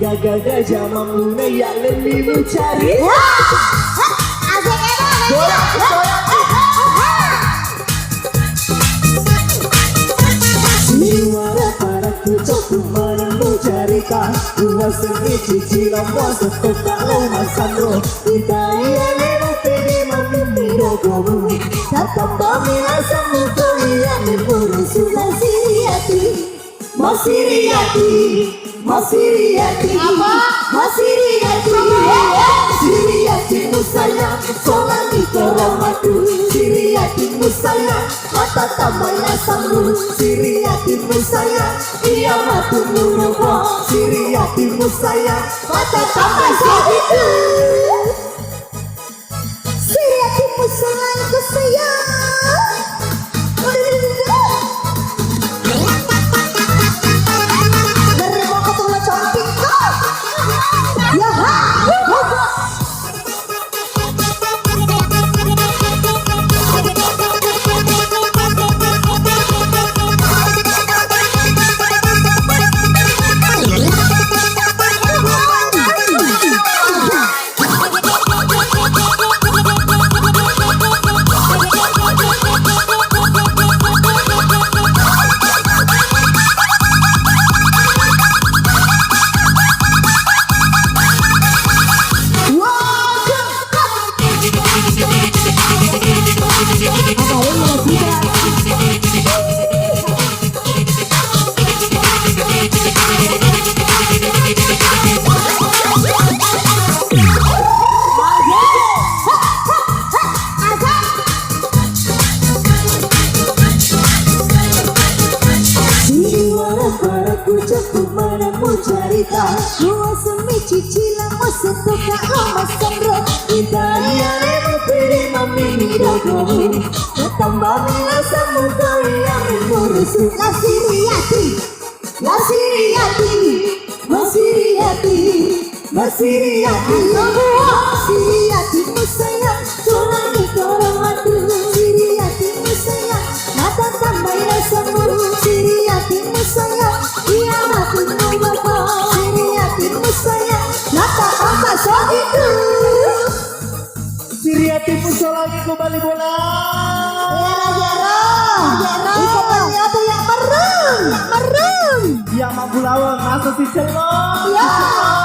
Gagal zaman muna ya lebih mencari. Siwara para kucok kumana mencerita Dua seni cicilan masa kalau masangro Kita iya lewat pedi mamimiro gomu Tatang bamila samuto iya memburusu Masiriati Masiriati Masiriati Masiriati Siriati musaya Solani koromatu Siriati musaya Mata tamaya samu Siriati musaya Iya matu murubo Siriati musaya Mata tamaya sabitu Siriati musaya kusaya Dua semi cicilan masa toka lama sandro Italia nemo pedi mamimiro gomu Tambah mina samuka yang mengurusu La Siriati La Siriati Masiriati Masiriati Siriati musaya Solani koromatu Siriati musaya Mata tambah samu Siriati musaya Iya matu nubapo Siriati musaya Mata tambah sabitu Siriati musolagi kembali bola Ikotannya tuh yang merem Yang mampu lawan masa si celok